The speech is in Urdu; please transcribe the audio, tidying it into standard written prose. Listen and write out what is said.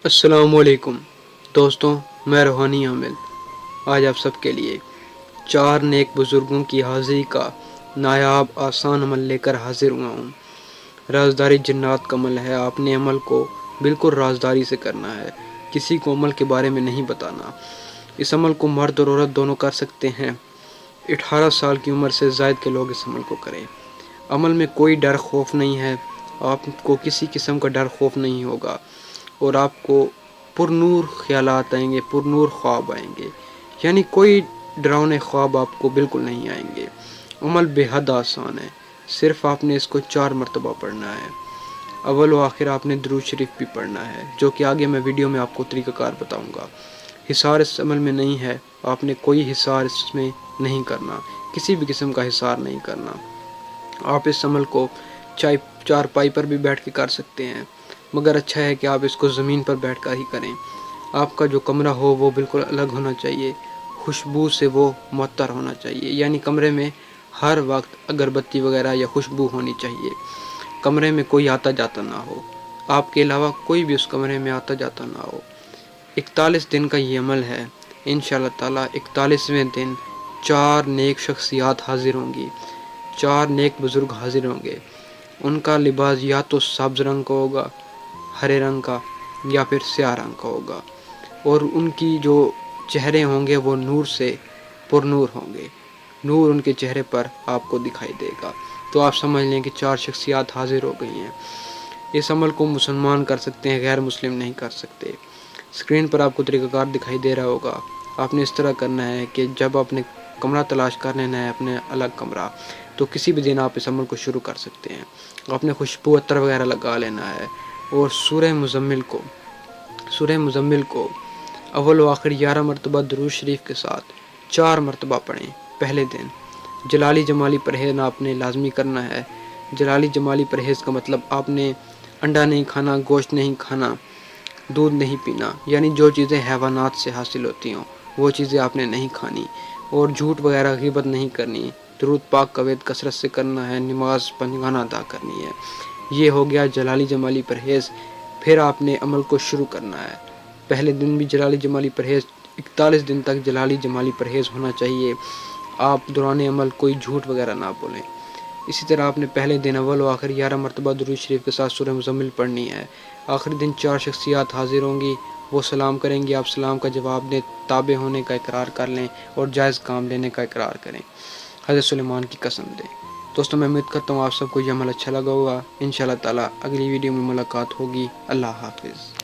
السلام علیکم دوستوں، میں روحانی عامل آج آپ سب کے لیے 4 نیک بزرگوں کی حاضری کا نایاب آسان عمل لے کر حاضر ہوا ہوں۔ رازداری جنات کا عمل ہے۔ آپ نے عمل کو بالکل رازداری سے کرنا ہے، کسی کو عمل کے بارے میں نہیں بتانا۔ اس عمل کو مرد اور عورت دونوں کر سکتے ہیں۔ 18 سال کی عمر سے زائد کے لوگ اس عمل کو کریں۔ عمل میں کوئی ڈر خوف نہیں ہے، آپ کو کسی قسم کا ڈر خوف نہیں ہوگا اور آپ کو پر نور خیالات آئیں گے، پر نور خواب آئیں گے، یعنی کوئی ڈراؤنے خواب آپ کو بالکل نہیں آئیں گے۔ عمل بے حد آسان ہے، صرف آپ نے اس کو 4 مرتبہ پڑھنا ہے۔ اول و آخر آپ نے درود شریف بھی پڑھنا ہے، جو کہ آگے میں ویڈیو میں آپ کو طریقہ کار بتاؤں گا۔ حصار اس عمل میں نہیں ہے، آپ نے کوئی حصار اس میں نہیں کرنا، کسی بھی قسم کا حصار نہیں کرنا۔ آپ اس عمل کو چارپائی پر بھی بیٹھ کے کر سکتے ہیں، مگر اچھا ہے کہ آپ اس کو زمین پر بیٹھ کر ہی کریں۔ آپ کا جو کمرہ ہو وہ بالکل الگ ہونا چاہیے، خوشبو سے وہ معطر ہونا چاہیے، یعنی کمرے میں ہر وقت اگربتی وغیرہ یا خوشبو ہونی چاہیے۔ کمرے میں کوئی آتا جاتا نہ ہو، آپ کے علاوہ کوئی بھی اس کمرے میں آتا جاتا نہ ہو۔ 41 دن کا یہ عمل ہے۔ انشاءاللہ تعالیٰ 41ویں دن 4 نیک شخصیات حاضر ہوں گی، 4 نیک بزرگ حاضر ہوں گے۔ ان کا لباس یا تو سبز رنگ کا ہوگا، ہرے رنگ کا، یا پھر سیاہ رنگ کا ہوگا، اور ان کی جو چہرے ہوں گے وہ نور سے پر نور ہوں گے۔ نور ان کے چہرے پر آپ کو دکھائی دے گا، تو آپ سمجھ لیں کہ 4 شخصیات حاضر ہو گئی ہیں۔ اس عمل کو مسلمان کر سکتے ہیں، غیر مسلم نہیں کر سکتے۔ اسکرین پر آپ کو طریقہ کار دکھائی دے رہا ہوگا۔ آپ نے اس طرح کرنا ہے کہ جب آپ نے کمرہ تلاش کر لینا ہے، اپنے الگ کمرہ، تو کسی بھی دن آپ اس عمل کو شروع کر سکتے ہیں۔ آپ نے خوشبو عطر وغیرہ لگا لینا ہے، اور سورہ مزمل کو اول و آخر 11 مرتبہ درود شریف کے ساتھ 4 مرتبہ پڑھیں۔ پہلے دن جلالی جمالی پرہیز آپ نے لازمی کرنا ہے۔ جلالی جمالی پرہیز کا مطلب آپ نے انڈا نہیں کھانا، گوشت نہیں کھانا، دودھ نہیں پینا، یعنی جو چیزیں حیوانات سے حاصل ہوتی ہوں وہ چیزیں آپ نے نہیں کھانی، اور جھوٹ وغیرہ غیبت نہیں کرنی، درود پاک کا وید کثرت سے کرنا ہے، نماز پنجگانہ ادا کرنی ہے۔ یہ ہو گیا جلالی جمالی پرہیز۔ پھر آپ نے عمل کو شروع کرنا ہے۔ پہلے دن بھی جلالی جمالی پرہیز، 41 دن تک جلالی جمالی پرہیز ہونا چاہیے۔ آپ دوران عمل کوئی جھوٹ وغیرہ نہ بولیں۔ اسی طرح آپ نے پہلے دن اول و آخر 11 مرتبہ درود شریف کے ساتھ سورہ مزمل پڑھنی ہے۔ آخری دن 4 شخصیات حاضر ہوں گی، وہ سلام کریں گی، آپ سلام کا جواب دیں، تابع ہونے کا اقرار کر لیں اور جائز کام لینے کا اقرار کریں، حضرت سلیمان کی قسم دیں۔ دوستوں، میں امید کرتا ہوں آپ سب کو یہ عمل اچھا لگا ہوگا۔ انشاءاللہ تعالیٰ اگلی ویڈیو میں ملاقات ہوگی۔ اللہ حافظ۔